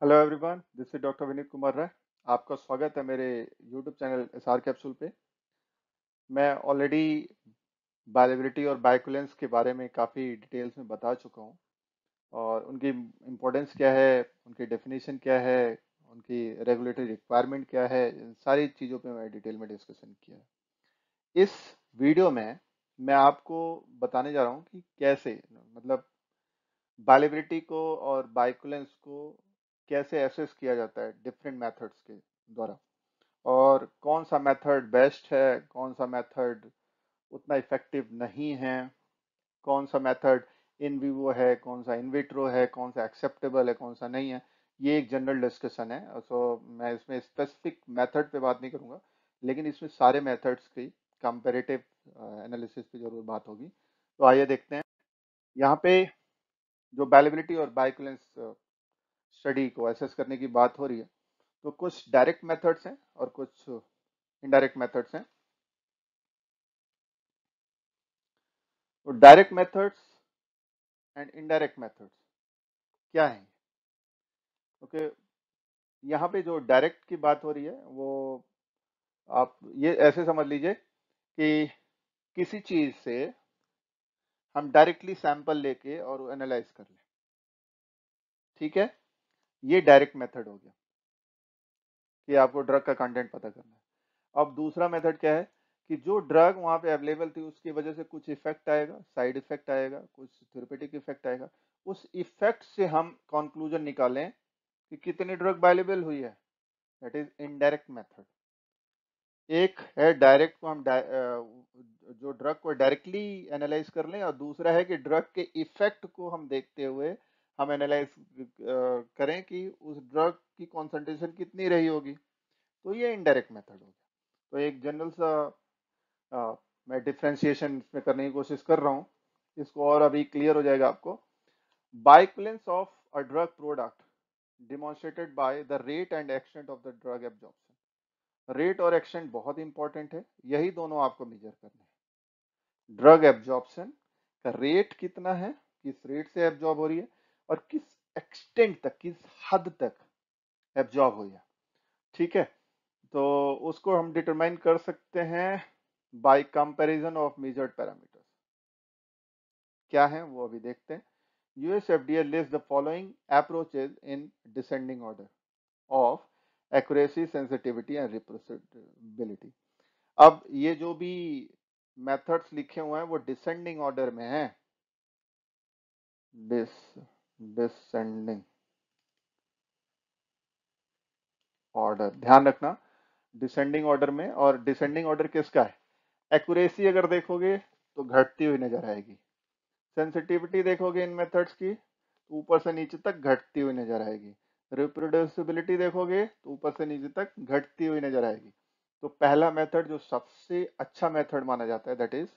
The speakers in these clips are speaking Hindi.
Hello everyone, this is doctor Vineet Kumar Rai. आपका स्वागत है मेरे यूट्यूब चैनल एसआर कैप्सूल पे। मैं ऑलरेडी बायोलेबिलिटी और बायोकोलेंस के बारे में काफ़ी डिटेल्स में बता चुका हूँ और उनकी इम्पोर्टेंस क्या है, उनकी डेफिनेशन क्या है, उनकी रेगुलेटरी रिक्वायरमेंट क्या है, इन सारी चीज़ों पे मैं डिटेल में डिस्कशन किया है। इस वीडियो में मैं आपको बताने जा रहा हूँ कि कैसे मतलब बायोलेबिलिटी को और बायोकोलेंस को कैसे एसेस किया जाता है डिफरेंट मेथड्स के द्वारा, और कौन सा मेथड बेस्ट है, कौन सा मेथड उतना इफेक्टिव नहीं है, कौन सा मेथड इन विवो है, कौन सा इन विट्रो है, कौन सा एक्सेप्टेबल है, कौन सा नहीं है। ये एक जनरल डिस्कशन है। सो मैं इसमें स्पेसिफिक मेथड पे बात नहीं करूंगा, लेकिन इसमें सारे मेथड्स की कंपैरेटिव एनालिसिस पे जरूर बात होगी। तो आइए देखते हैं। यहाँ पे जो बायोलेबिलिटी और बायोकोलेंस स्टडी को एसेस करने की बात हो रही है, तो कुछ डायरेक्ट मेथड्स हैं और कुछ इनडायरेक्ट मेथड्स हैं। तो direct methods and indirect methods क्या हैं? ओके, यहाँ पे जो डायरेक्ट की बात हो रही है वो आप ये ऐसे समझ लीजिए कि किसी चीज से हम डायरेक्टली सैंपल लेके और एनालाइज कर लें। ठीक है, ये डायरेक्ट मेथड हो गया कि आपको ड्रग का कंटेंट पता करना है। अब दूसरा मेथड क्या है कि जो ड्रग वहां पे अवेलेबल थी उसकी वजह से कुछ इफेक्ट आएगा, साइड इफेक्ट आएगा, कुछ थेरेपेटिक इफेक्ट आएगा। उस इफेक्ट से हम कंक्लूजन निकालें कि कितनी ड्रग अवेलेबल हुई है। That is indirect method. एक है डायरेक्ट को हम जो ड्रग को डायरेक्टली एनालाइज कर लें, और दूसरा है कि ड्रग के इफेक्ट को हम देखते हुए हम एनालाइज करें कि उस ड्रग की कॉन्सेंट्रेशन कितनी रही होगी। तो ये इनडायरेक्ट मेथड हो गया। तो एक जनरल सा मैं डिफ्रेंशिएशन इसमें करने की कोशिश कर रहा हूँ, इसको और अभी क्लियर हो जाएगा आपको। Bioequivalence of a drug product demonstrated by the rate and extent of the drug absorption. Rate और एक्सटेंट बहुत इंपॉर्टेंट है, यही दोनों आपको मेजर करने हैं। ड्रग एब्जॉर्प्शन का रेट कितना है, किस रेट से एब्जॉर्ब हो रही है, और किस एक्सटेंट तक, किस हद तक एब्जॉर्ब हुई है। ठीक है, तो उसको हम डिटरमाइन कर सकते हैं bye comparison of measured parameters. क्या है वो अभी देखते हैं। US FDA list the following approaches in descending order of accuracy, sensitivity and reproducibility. अब ये जो भी मेथड्स लिखे हुए हैं वो डिसेंडिंग ऑर्डर में है। डिसेंडिंग ऑर्डर, ध्यान रखना, डिसेंडिंग ऑर्डर में। और डिसेंडिंग ऑर्डर किसका है? एक्यूरेसी अगर देखोगे तो घटती हुई नजर आएगी। सेंसिटिविटी देखोगे इन मेथड्स की तो ऊपर से नीचे तक घटती हुई नजर आएगी। रिप्रोड्यूसिबिलिटी देखोगे तो ऊपर से नीचे तक घटती हुई नजर आएगी। तो पहला मेथड जो सबसे अच्छा मेथड माना जाता है, that is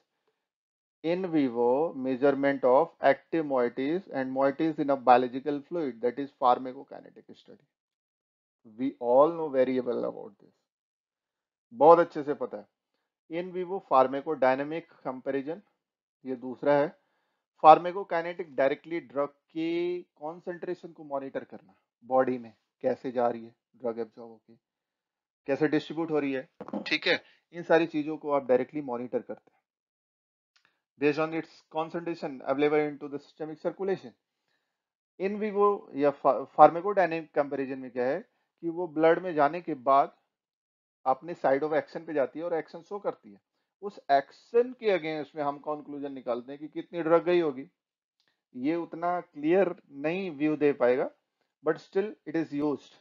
in vivo measurement of active moieties and moieties in a biological fluid, that is pharmacokinetic study. We all know very well about this, बहुत अच्छे से पता है। इन विवो फार्मेकोडायनेमिक कंपैरिजन, ये दूसरा है। फार्मेकोकाइनेटिक, डायरेक्टली ड्रग की कॉन्सेंट्रेशन को मॉनिटर करना बॉडी में, कैसे जा रही है ड्रग एब्जॉर्ब होके, कैसे डिस्ट्रीब्यूट हो रही है। ठीक है, इन सारी चीजों को आप डायरेक्टली मॉनिटर करते हैं based on its concentration available into the systemic circulation। In vivo या फार्मेकोडायनेमिक कंपैरिजन में क्या है कि वो ब्लड में जाने के बाद अपने साइड ऑफ एक्शन पे जाती है और एक्शन शो करती है। उस एक्शन के अगेंस्ट में हम कंक्लूजन निकालते हैं कि कितनी ड्रग गई होगी। ये उतना क्लियर नहीं व्यू दे पाएगा, but still it is used.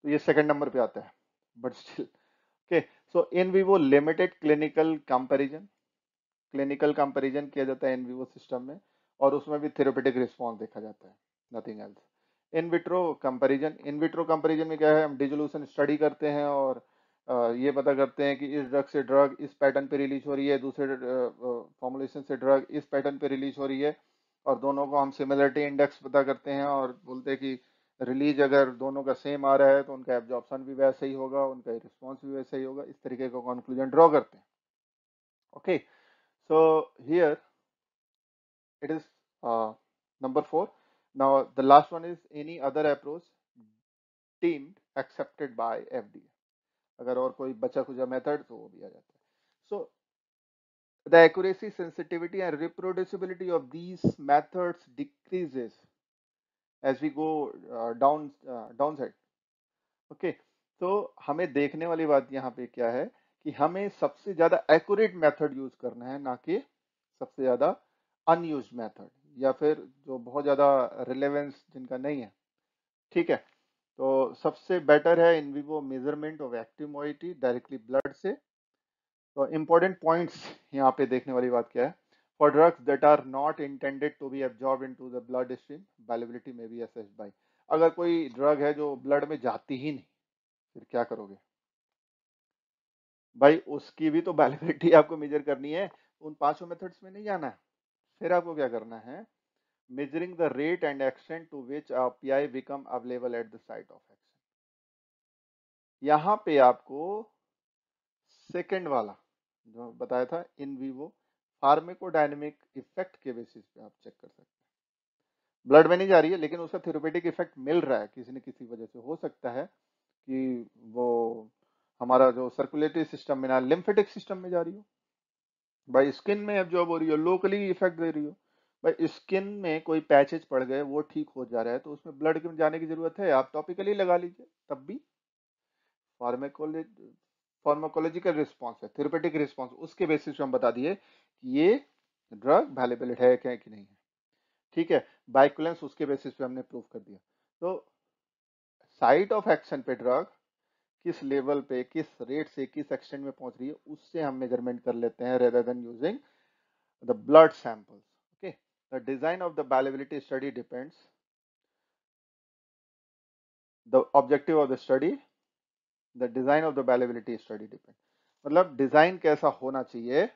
तो ये सेकंड नंबर पे आता है, but still okay. So in Vivo limited clinical comparison, clinical comparison किया जाता है इन विवो सिस्टम में, और उसमें भी थेरेपेटिक रिस्पॉन्स देखा जाता है, nothing else. In vitro comparison, in vitro comparison में क्या है, हम डिसोल्यूशन स्टडी करते हैं और ये पता करते हैं कि इस ड्रग से ड्रग इस पैटर्न पे रिलीज हो रही है, दूसरे फॉर्मुलेशन से ड्रग इस पैटर्न पे रिलीज हो रही है, और दोनों को हम सिमिलरिटी इंडेक्स पता करते हैं और बोलते हैं कि रिलीज अगर दोनों का सेम आ रहा है तो उनका एब्जॉर्प्शन भी वैसे ही होगा, उनका रिस्पॉन्स भी वैसे ही होगा। इस तरीके का कंक्लूजन ड्रॉ करते हैं। Okay, so here it is number 4. Now the last one is any other approach deemed accepted by FDA. अगर और कोई बचा खुचा मेथड तो वो भी आ जाता है. So the accuracy, sensitivity and reproducibility of these methods decreases as we go downside. Okay, तो हमें देखने वाली बात यहाँ पे क्या है कि हमें सबसे ज्यादा एक्यूरेट मेथड यूज करना है, ना कि सबसे ज्यादा अनयूज्ड मेथड या फिर जो बहुत ज्यादा रिलेवेंस जिनका नहीं है. ठीक है, तो सबसे बेटर है इन vivo measurement of active moiety directly blood से. तो इंपॉर्टेंट पॉइंट्स यहाँ पे देखने वाली बात क्या है. For drugs that are not intended to be absorb into the blood stream, bioavailability में बी असेस्ड बाय. अगर कोई ड्रग है जो ब्लड में जाती ही नहीं, फिर क्या करोगे भाई? उसकी भी तो बायोलेबिलिटी आपको मेजर करनी है. उन पांचों मेथड्स में नहीं जाना है. फिर आपको क्या करना है? measuring the rate and extent to which PI become available at the site of action. यहाँ पे आपको सेकेंड वाला जो बताया था इन विवो फार्मेकोडायनेमिक इफेक्ट के बेसिस पे आप चेक कर सकते हैं. ब्लड में नहीं जा रही है लेकिन उसका थेरेपेटिक इफेक्ट मिल रहा है किसी न किसी वजह से. हो सकता है कि वो हमारा जो सर्कुलेटरी सिस्टम में ना लिम्फेटिक सिस्टम में जा रही हो. भाई स्किन में एब्जॉर्ब हो रही हो, लोकली इफेक्ट दे रही हो. भाई स्किन में कोई पैचेज पड़ गए, वो ठीक हो जा रहा है, तो उसमें ब्लड के जाने की जरूरत है? आप टॉपिकली लगा लीजिए, तब भी फार्माकोलॉजिकल रिस्पॉन्स है, थेरेपेटिक रिस्पॉन्स, उसके बेसिस पे हम बता दिए कि ये ड्रग वैल्यूएबल है क्या कि नहीं है. ठीक है, बाइकुलेंस उसके बेसिस पे हमने प्रूव कर दिया. तो साइट ऑफ एक्शन पे ड्रग किस लेवल पे, किस रेट से, किस एक्सटेंट में पहुंच रही है, उससे हम मेजरमेंट कर लेते हैं rather than using the blood samples. Okay, the design of the bioavailability study depends. The objective of the study, the design of the bioavailability study depends. मतलब डिजाइन कैसा होना चाहिए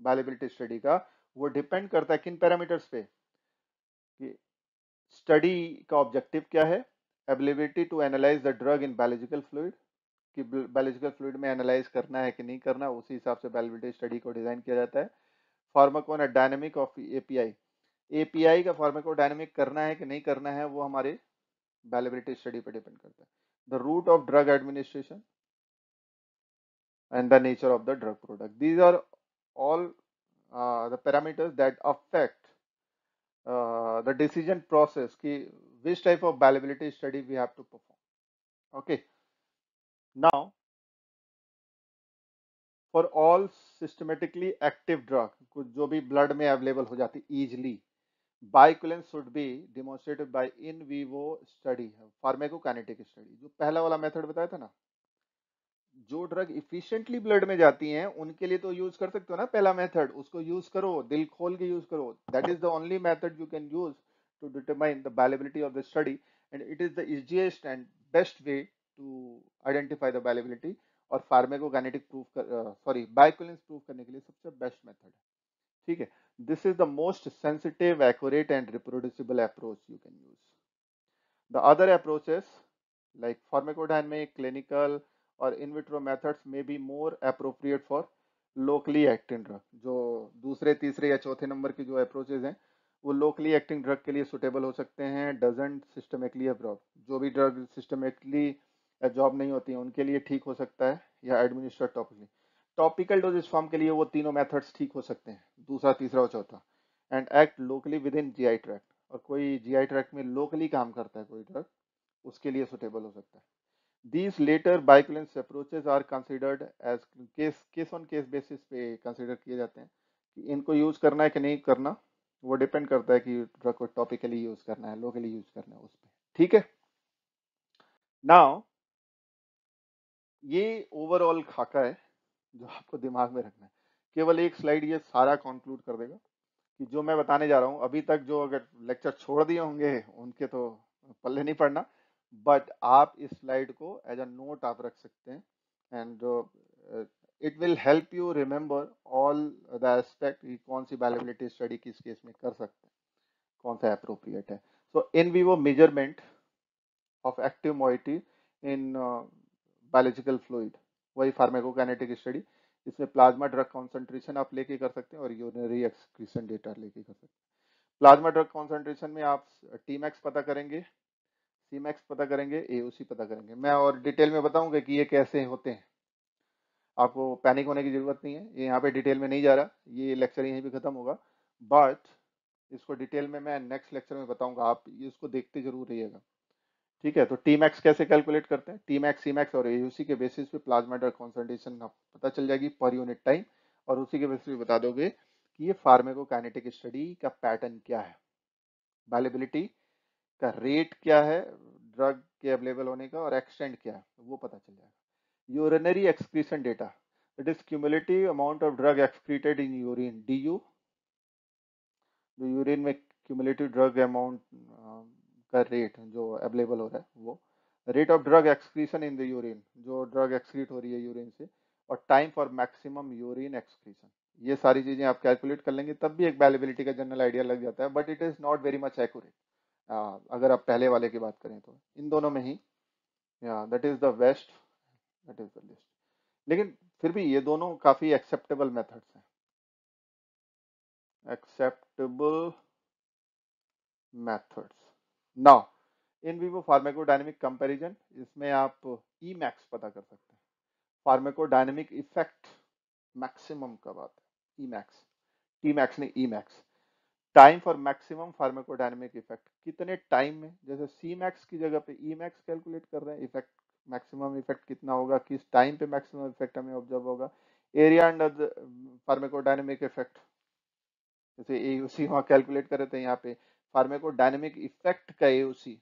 बायोलेबिलिटी स्टडी का, वो डिपेंड करता है किन पैरामीटर्स पे. कि स्टडी का ऑब्जेक्टिव क्या है? Ability to analyse the drug in biological fluid, कि बायोलॉजिकल फ्लूइड में एनालाइज करना है कि नहीं करना, उसी हिसाब से बायोलेबिलिटी स्टडी को डिजाइन किया जाता है. फार्माकोडायनामिक ऑफ एपीआई, एपीआई का फार्माकोडायनामिक करना है कि नहीं करना है, वो हमारे बायोलेबिलिटी स्टडी पे डिपेंड करता है. The route of drug administration and the nature of the drug product. These are all the parameters that affect the decision process ki which type of bioavailability study we have to perform. Okay, now for all systematically active drug कुछ जो भी blood में available हो जाती easily, bioequivalence should be demonstrated by in vivo study, pharmacokinetic study. जो पहला वाला मेथड बताया था ना, जो ड्रग इफिशिएंटली ब्लड में जाती हैं उनके लिए तो यूज कर सकते हो ना पहला मेथड, उसको यूज करो, दिल खोल के यूज करो. That is the only method you can use to determine the bioavailability of the study, and it is the easiest and best way to identify the bioavailability. और pharmacokinetic proof sorry bioequivalence proof करने के लिए सबसे बेस्ट मेथड है. ठीक है, this is the most sensitive, accurate and reproducible approach you can use. The other approaches like pharmacodynamic, clinical or in vitro methods may be more appropriate for locally acting drug. जो दूसरे, तीसरे या चौथे नंबर की जो अप्रोचेज हैं वो लोकली एक्टिंग ड्रग के लिए सुटेबल हो सकते हैं. डजंट सिस्टमेटिकली एब्जॉर्ब, जो भी ड्रग सिस्टमेटिकली एब्जॉर्ब नहीं होती हैं उनके लिए ठीक हो सकता है, या administer topically. Topical doses form के लिए वो तीनों मेथड्स ठीक हो सकते हैं, दूसरा, तीसरा और चौथा. And act locally with in GI tract, और कोई जीआई ट्रैक्ट में लोकली काम करता है कोई ड्रग, उसके लिए सुटेबल हो सकता है. These later bioequivalence approaches are considered as case on case basis पे कंसिडर किए जाते हैं कि इनको यूज करना है कि नहीं करना. वो डिपेंड करता है कि ड्रग को टॉपिकली यूज करना है, लोकली यूज करना है, उस पर. ठीक है, नाउ ये ओवरऑल खाका है जो आपको दिमाग में रखना है. केवल एक स्लाइड ये सारा कंक्लूड कर देगा कि जो मैं बताने जा रहा हूँ अभी तक, जो अगर लेक्चर छोड़ दिए होंगे उनके तो पल्ले नहीं पड़ना, बट आप इस स्लाइड को एज अ नोट आप रख सकते हैं. And it will help you remember all the aspect, कौन सी बायोलेबिलिटी स्टडी किस केस में कर सकते हैं, कौन सा अप्रोप्रिएट है. So in vivo measurement of active moiety in biological fluid, वही फार्माकोकाइनेटिक स्टडी. इसमें प्लाज्मा ड्रग कॉन्सेंट्रेशन आप लेके कर सकते हैं और यूरिनरी एक्सक्रीशन डेटा लेके कर सकते हैं. प्लाज्मा ड्रग कॉन्सेंट्रेशन में आप टीमैक्स पता करेंगे, सी मैक्स पता करेंगे, एओसी पता करेंगे। मैं और डिटेल में बताऊंगा कि ये कैसे होते हैं, आपको पैनिक होने की जरूरत नहीं है, ये यहाँ पे डिटेल में नहीं जा रहा, ये लेक्चर यहीं पे खत्म होगा। बट इसको डिटेल में मैं नेक्स्ट लेक्चर में बताऊंगा, आप इसको देखते जरूर रहिएगा। ठीक है, तो टी मैक्स कैसे कैलकुलेट करते हैं, टी मैक्स सी मैक्स और एयूसी के बेसिस पे प्लाज्मा ड्रग कॉन्सेंट्रेशन पता चल जाएगी पर यूनिट टाइम, और उसी के बेसिस पे बता दोगे कि ये फार्माकोकाइनेटिक स्टडी का पैटर्न क्या है, अवेलेबिलिटी का रेट क्या है ड्रग के अवेलेबल होने का, और एक्सटेंट क्या है वो पता चल जाएगा। Urinary excretion data, it is cumulative amount of drug excreted in urine, DU, जो यूरिन में क्यूमुलेटिव ड्रग अमाउंट का रेट जो अवेलेबल हो रहा है वो, rate of drug excretion in the urine, जो ड्रग एक्सक्रीट हो रही है यूरिन से, और time for maximum urine excretion. ये सारी चीजें आप कैलकुलेट कर लेंगे तब भी एक बैलेबिलिटी का जनरल आइडिया लग जाता है, but it is not very much accurate. अगर आप पहले वाले की बात करें तो इन दोनों में ही, या that is the best, that is the list. लेकिन फिर भी ये दोनों काफी एक्सेप्टेबल मेथड्स हैं, acceptable methods. Now, in vivo pharmacodynamic comparison, इसमें आप ई मैक्स पता कर सकते हैं, फार्माकोडायनेमिक इफेक्ट मैक्सिमम कब आता है, ई मैक्स, टी मैक्स नहीं, E max. Time for maximum pharmacodynamic effect, कितने टाइम में, जैसे सी मैक्स की जगह पे ई मैक्स कैलकुलेट कर रहे हैं, इफेक्ट मैक्सिमम इफेक्ट कितना होगा, किस टाइम पे मैक्सिमम इफेक्ट हमें ऑब्जर्व होगा। एरिया अंडर फार्माकोडायनेमिक इफेक्ट, जैसे एयूसी वहाँ कैलकुलेट कर रहे थे, यहाँ पे फार्माकोडायनेमिक इफेक्ट का AUC,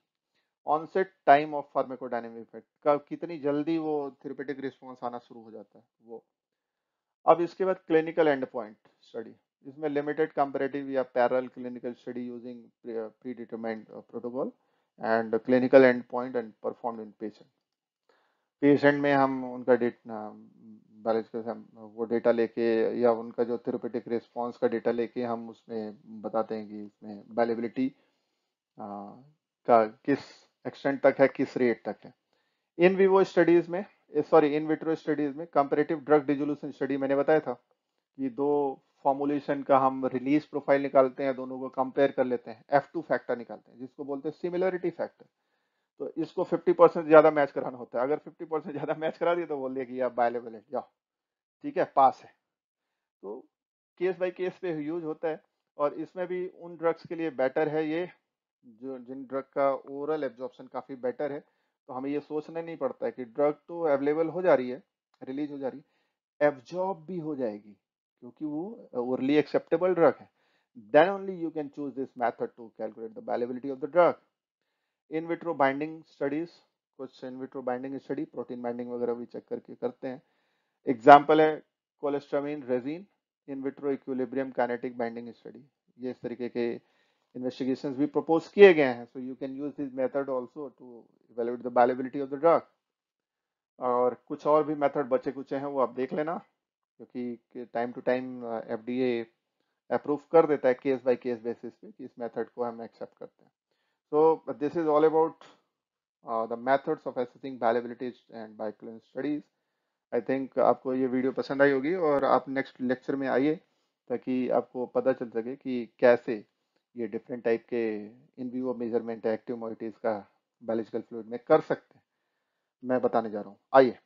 onset time of pharmacodynamic effect का, कितनी जल्दी वो थेरेपेटिक रिस्पॉन्स आना शुरू हो जाता है वो। अब इसके बाद क्लिनिकल एंड पॉइंट स्टडी, इसमें लिमिटेड कंपैरेटिव या parallel clinical study using pre determined protocol and clinical and point and performed in patient. Patient में हम उनका बैलेंस के वो डेटा लेके, या उनका जो थेरेपेटिक रिस्पॉन्स का डेटा लेके हम उसमें बताते हैं कि इसमें बैलेबिलिटी का किस एक्सटेंट तक है, किस रेट तक है। इन विवो स्टडीज में, सॉरी इन विट्रो स्टडीज में कंपैरेटिव ड्रग डिसोल्यूशन स्टडी मैंने बताया था कि दो फॉर्मुलेशन का हम रिलीज प्रोफाइल निकालते हैं, दोनों को कंपेयर कर लेते हैं, F2 फैक्टर निकालते हैं जिसको बोलते हैं सिमिलरिटी फैक्टर। तो इसको 50% ज्यादा मैच कराना होता है, अगर 50% ज्यादा मैच करा दिया तो बोल दिया कि आप बायलेबल है, जाओ ठीक है, पास है। तो केस बाय केस पे यूज होता है, और इसमें भी उन ड्रग्स के लिए बेटर है ये, जो जिन ड्रग का ओरल एब्जॉर्प्शन काफी बेटर है, तो हमें ये सोचना नहीं पड़ता है कि ड्रग तो अवेलेबल हो जा रही है, रिलीज हो जा रही है, एब्जॉर्ब भी हो जाएगी क्योंकि वो ओरली एक्सेप्टेबल ड्रग है। Then only you can choose this method to calculate the availability of the drug. In vitro binding studies, कुछ in vitro binding study protein binding वगैरह भी चेक करके करते हैं। एग्जाम्पल है cholestyramine resin in vitro equilibrium kinetic binding study. ये इस तरीके के इन्वेस्टिगेशंस भी प्रपोज किए गए हैं, so you can use this method also to evaluate the bioavailability of the drug. और कुछ और भी मेथड बचे कुचे हैं वो आप देख लेना, क्योंकि time to time FDA approve कर देता है केस बाय केस बेसिस पे कि इस मेथड को हम एक्सेप्ट करते हैं। So this is all about the methods of assessing bioavailability and bioclinical studies. I think आपको ये वीडियो पसंद आई होगी, और आप नेक्स्ट लेक्चर में आइए ताकि आपको पता चल सके कि कैसे ये डिफरेंट टाइप के इन विवो मेजरमेंट एक्टिव मॉइटीज का बायोलॉजिकल फ्लूइड में कर सकते हैं। मैं बताने जा रहा हूँ, आइए।